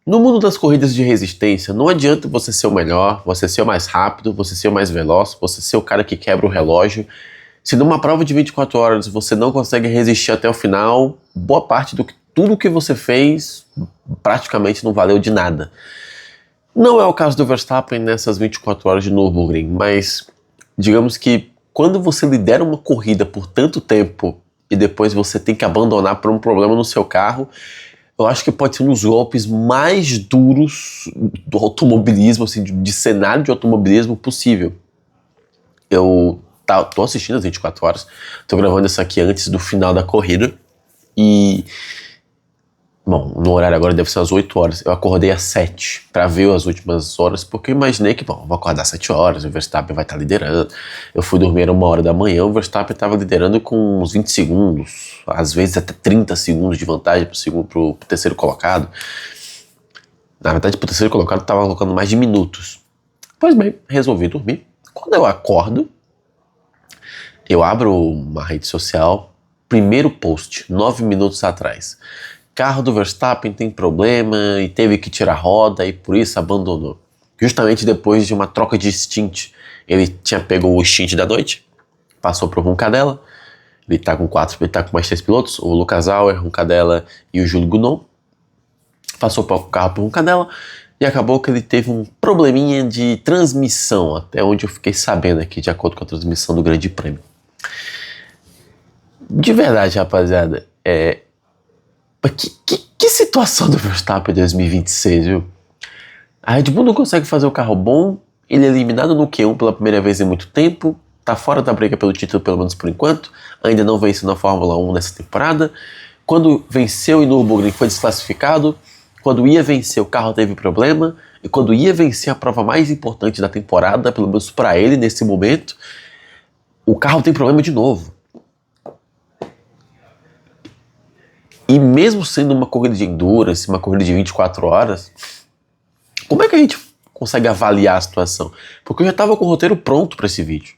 No mundo das corridas de resistência, não adianta você ser o melhor, você ser o mais rápido, você ser o mais veloz, você ser o cara que quebra o relógio. Se numa prova de 24 horas você não consegue resistir até o final, boa parte tudo que você fez praticamente não valeu de nada. Não é o caso do Verstappen nessas 24 horas de Nürburgring, mas digamos que quando você lidera uma corrida por tanto tempo e depois você tem que abandonar por um problema no seu carro, eu acho que pode ser um dos golpes mais duros do automobilismo, assim, de cenário de automobilismo possível. Eu tô assistindo as 24 horas, tô gravando isso aqui antes do final da corrida e... Bom, no horário agora deve ser às 8 horas. Eu acordei às 7 para ver as últimas horas, porque eu imaginei que, bom, vou acordar às 7 horas, o Verstappen vai estar liderando. Eu fui dormir 1 hora da manhã, o Verstappen estava liderando com uns 20 segundos, às vezes até 30 segundos de vantagem pro terceiro colocado. Na verdade, pro terceiro colocado estava colocando mais de minutos. Pois bem, resolvi dormir. Quando eu acordo, eu abro uma rede social, primeiro post, 9 minutos atrás. Carro do Verstappen tem problema e teve que tirar a roda e por isso abandonou. Justamente depois de uma troca de stint. Ele tinha pego o stint da noite, passou pro Roncadella, ele tá com mais 3 pilotos, o Lucas Auer, Roncadella e o Júlio Gounon. Passou o carro pro Roncadella e acabou que ele teve um probleminha de transmissão, até onde eu fiquei sabendo aqui, de acordo com a transmissão do Grande Prêmio. De verdade, rapaziada, Que situação do Verstappen em 2026, viu? A Red Bull não consegue fazer o carro bom, ele é eliminado no Q1 pela primeira vez em muito tempo, tá fora da briga pelo título pelo menos por enquanto, ainda não venceu na Fórmula 1 nessa temporada. Quando venceu em Nürburgring foi desclassificado, quando ia vencer o carro teve problema, e quando ia vencer a prova mais importante da temporada, pelo menos para ele nesse momento, o carro tem problema de novo. E mesmo sendo uma corrida de endurance, uma corrida de 24 horas, como é que a gente consegue avaliar a situação? Porque eu já estava com o roteiro pronto para esse vídeo.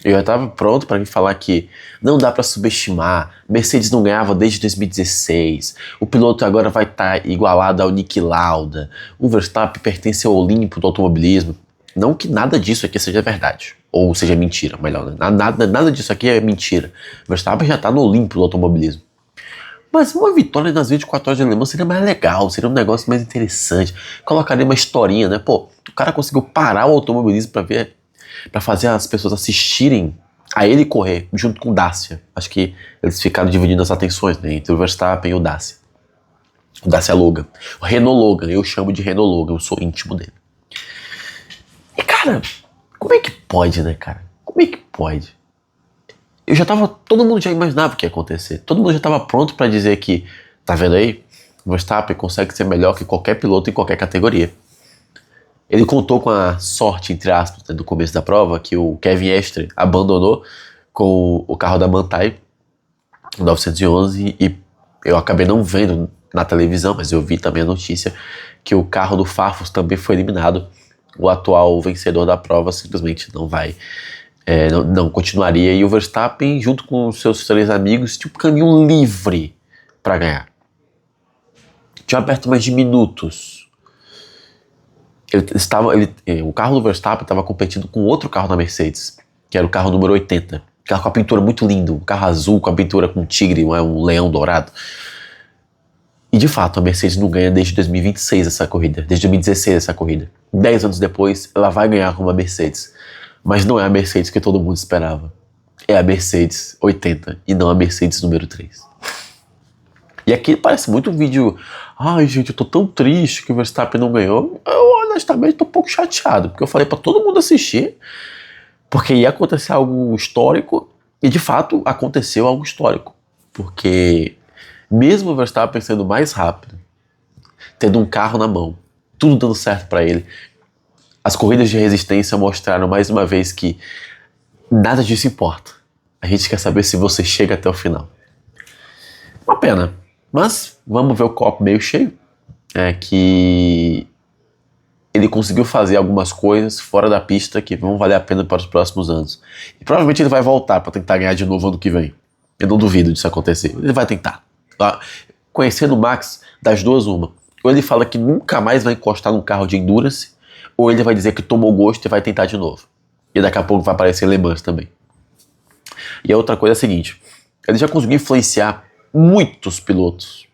Eu já estava pronto para me falar que não dá para subestimar, Mercedes não ganhava desde 2016, o piloto agora vai estar igualado ao Niki Lauda, o Verstappen pertence ao Olimpo do automobilismo. Não que nada disso aqui seja verdade, ou seja mentira, melhor, né? Nada disso aqui é mentira. O Verstappen já está no Olimpo do automobilismo. Mas uma vitória nas 24 horas de Le Mans seria mais legal, seria um negócio mais interessante. Colocaria uma historinha, né? Pô, o cara conseguiu parar o automobilismo pra fazer as pessoas assistirem a ele correr, junto com o Dacia. Acho que eles ficaram dividindo as atenções, né? Entre o Verstappen e o Dacia. O Dacia Logan. O Renault Logan, eu chamo de Renault Logan, eu sou íntimo dele. E cara, como é que pode, né, cara? Como é que pode? Todo mundo já imaginava o que ia acontecer. Todo mundo já estava pronto para dizer que, tá vendo aí? O Verstappen consegue ser melhor que qualquer piloto em qualquer categoria. Ele contou com a sorte, entre aspas, né, do começo da prova, que o Kevin Estre abandonou com o carro da Manthey, o 911, e eu acabei não vendo na televisão, mas eu vi também a notícia que o carro do Farfus também foi eliminado. O atual vencedor da prova simplesmente não vai... não continuaria, e o Verstappen, junto com os seus 3 amigos, tinha um caminho livre para ganhar. Tinha perto mais de minutos. O carro do Verstappen estava competindo com outro carro da Mercedes, que era o carro número 80. Carro com a pintura muito lindo, um carro azul com a pintura com um tigre, um leão dourado. E de fato, a Mercedes não ganha desde 2026 essa corrida, desde 2016 essa corrida. 10 anos depois, ela vai ganhar com uma Mercedes. Mas não é a Mercedes que todo mundo esperava. É a Mercedes 80 e não a Mercedes número 3. E aqui parece muito um vídeo... Ai, gente, eu tô tão triste que o Verstappen não ganhou. Eu, honestamente, tô um pouco chateado, porque eu falei pra todo mundo assistir, porque ia acontecer algo histórico, e de fato aconteceu algo histórico. Porque mesmo o Verstappen sendo mais rápido, tendo um carro na mão, tudo dando certo pra ele, as corridas de resistência mostraram mais uma vez que nada disso importa. A gente quer saber se você chega até o final. Uma pena, mas vamos ver o copo meio cheio. Que ele conseguiu fazer algumas coisas fora da pista que vão valer a pena para os próximos anos. E provavelmente ele vai voltar para tentar ganhar de novo ano que vem. Eu não duvido disso acontecer. Ele vai tentar. Conhecendo o Max, das duas uma. ou ele fala que nunca mais vai encostar num carro de endurance, ou ele vai dizer que tomou gosto e vai tentar de novo. E daqui a pouco vai aparecer Le Mans também. E a outra coisa é a seguinte, ele já conseguiu influenciar muitos pilotos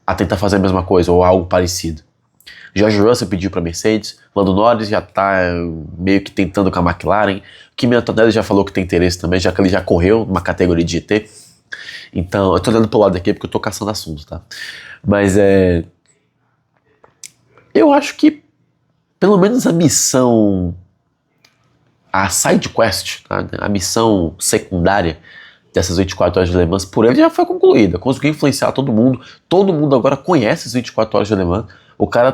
a tentar fazer a mesma coisa, ou algo parecido. George Russell pediu para Mercedes, Lando Norris já está meio que tentando com a McLaren, Kimi Antonelli já falou que tem interesse também, já que ele já correu numa categoria de GT. Então, eu tô olhando pro lado aqui porque eu tô caçando assunto, tá? Mas eu acho que pelo menos a missão, a side quest, tá? A missão secundária dessas 24 horas de Le Mans por ele já foi concluída, conseguiu influenciar todo mundo agora conhece as 24 horas de Le Mans. O cara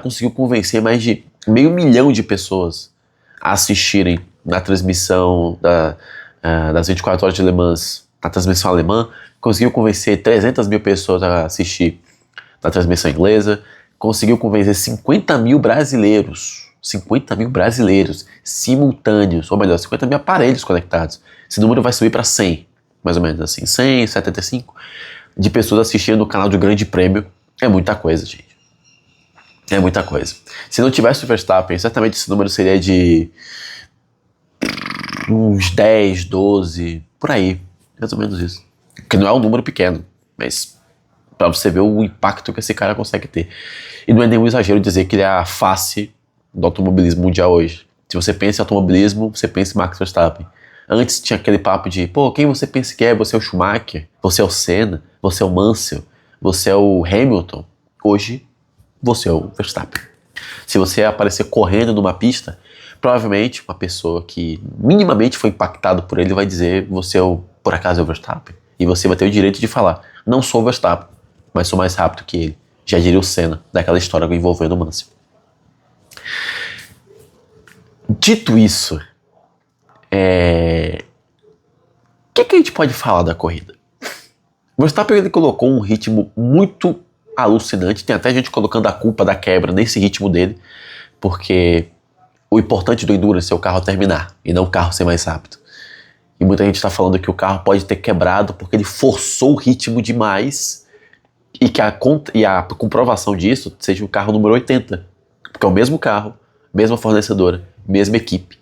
conseguiu convencer mais de 500 mil de pessoas a assistirem na transmissão das 24 horas de Le Mans, na transmissão alemã, conseguiu convencer 300 mil pessoas a assistir na transmissão inglesa, conseguiu convencer 50 mil brasileiros simultâneos, ou melhor, 50 mil aparelhos conectados. Esse número vai subir para 100, mais ou menos assim, 100, 75, de pessoas assistindo no canal de Grande Prêmio. É muita coisa, gente. É muita coisa. Se não tivesse o Verstappen, certamente esse número seria de uns 10, 12, por aí. Mais ou menos isso. Porque não é um número pequeno, mas pra você ver o impacto que esse cara consegue ter. E não é nenhum exagero dizer que ele é a face do automobilismo mundial hoje. Se você pensa em automobilismo, você pensa em Max Verstappen. Antes tinha aquele papo de, quem você pensa que é? Você é o Schumacher, você é o Senna, você é o Mansell, você é o Hamilton. Hoje, você é o Verstappen. Se você aparecer correndo numa pista, provavelmente uma pessoa que minimamente foi impactada por ele vai dizer, por acaso é o Verstappen? E você vai ter o direito de falar, não sou o Verstappen, mas sou mais rápido que ele. Já diria o Senna, daquela história envolvendo o Mansell. Dito isso, o que a gente pode falar da corrida? O Verstappen ele colocou um ritmo muito alucinante, tem até gente colocando a culpa da quebra nesse ritmo dele, porque o importante do Endurance é o carro terminar, e não o carro ser mais rápido. E muita gente está falando que o carro pode ter quebrado porque ele forçou o ritmo demais, e que a comprovação disso seja o carro número 80, porque é o mesmo carro, mesma fornecedora, mesma equipe,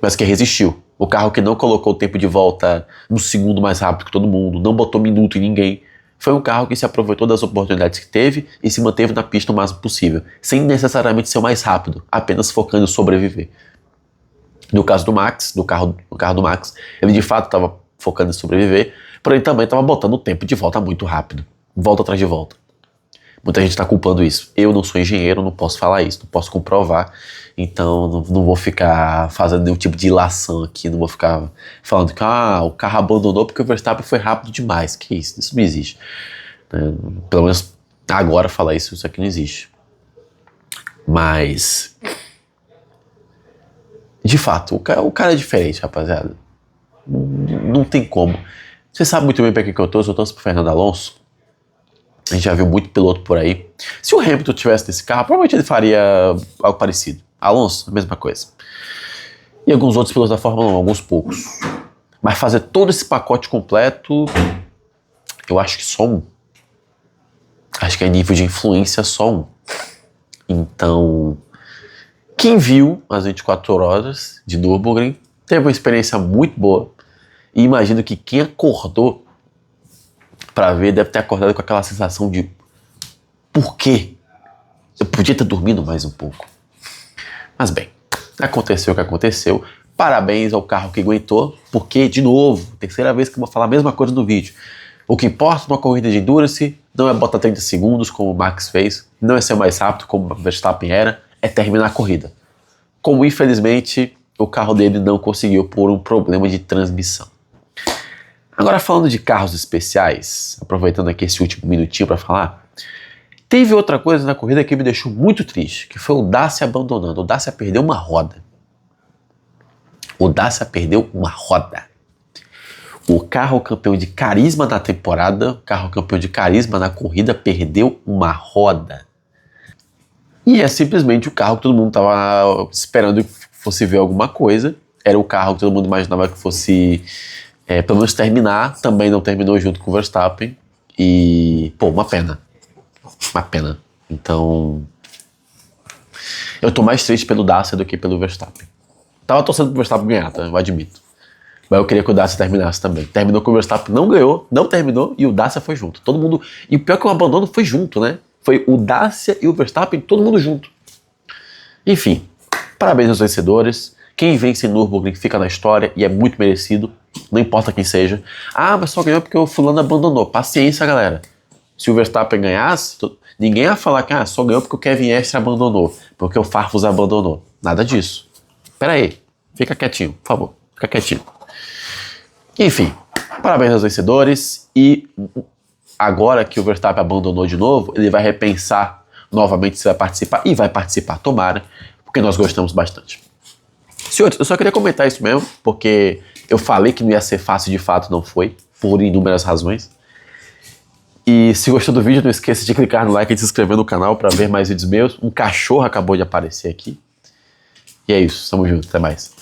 mas que resistiu. O carro que não colocou o tempo de volta no segundo mais rápido que todo mundo, não botou minuto em ninguém, foi um carro que se aproveitou das oportunidades que teve e se manteve na pista o máximo possível, sem necessariamente ser o mais rápido, apenas focando em sobreviver. No caso do Max, do carro do Max, ele de fato estava focando em sobreviver, porém também estava botando o tempo de volta muito rápido, volta atrás de volta. Muita gente está culpando isso. Eu não sou engenheiro, não posso falar isso, não posso comprovar, então não vou ficar fazendo nenhum tipo de ilação aqui, não vou ficar falando que o carro abandonou porque o Verstappen foi rápido demais. Que isso não existe. Pelo menos agora falar isso aqui não existe. Mas, de fato, o cara é diferente, rapaziada. Não tem como. Você sabe muito bem pra que eu torço pro Fernando Alonso. A gente já viu muito piloto por aí. Se o Hamilton tivesse nesse carro, provavelmente ele faria algo parecido. Alonso, a mesma coisa. E alguns outros pilotos da Fórmula 1, alguns poucos. Mas fazer todo esse pacote completo, eu acho que só um. Acho que é nível de influência só um. Então, quem viu as 24 horas de Nürburgring teve uma experiência muito boa. E imagino que quem acordou pra ver deve ter acordado com aquela sensação de por quê? Eu podia ter dormido mais um pouco. Mas bem, aconteceu o que aconteceu. Parabéns ao carro que aguentou, porque, de novo, terceira vez que eu vou falar a mesma coisa no vídeo. O que importa numa corrida de Endurance não é botar 30 segundos, como o Max fez, não é ser mais rápido, como o Verstappen era, é terminar a corrida. Como, infelizmente, o carro dele não conseguiu por um problema de transmissão. Agora, falando de carros especiais, aproveitando aqui esse último minutinho para falar, teve outra coisa na corrida que me deixou muito triste, que foi o Dacia abandonando. O Dacia perdeu uma roda. O carro campeão de carisma na temporada, o carro campeão de carisma na corrida, perdeu uma roda. E é simplesmente o carro que todo mundo estava esperando que fosse ver alguma coisa. Era o carro que todo mundo imaginava que fosse, pelo menos terminar. Também não terminou junto com o Verstappen. E, uma pena. Uma pena. Então, eu tô mais triste pelo Dacia do que pelo Verstappen. Tava torcendo pro Verstappen ganhar, tá? Eu admito. Mas eu queria que o Dacia terminasse também. Terminou com o Verstappen, não ganhou, não terminou, e o Dacia foi junto. Todo mundo... E o pior é que o abandono foi junto, né? Foi o Dacia e o Verstappen, todo mundo junto. Enfim, parabéns aos vencedores. Quem vence em Nürburgring fica na história e é muito merecido, não importa quem seja. Ah, mas só ganhou porque o fulano abandonou. Paciência, galera. Se o Verstappen ganhasse, ninguém ia falar que só ganhou porque o Kevin Estre abandonou, porque o Farfus abandonou. Nada disso. Pera aí, fica quietinho, por favor, fica quietinho. Enfim, parabéns aos vencedores e agora que o Verstappen abandonou de novo, ele vai repensar novamente se vai participar e vai participar, tomara, porque nós gostamos bastante. Senhores, eu só queria comentar isso mesmo, porque eu falei que não ia ser fácil, de fato não foi, por inúmeras razões. E se gostou do vídeo, não esqueça de clicar no like e de se inscrever no canal para ver mais vídeos meus. Um cachorro acabou de aparecer aqui. E é isso, tamo junto, até mais.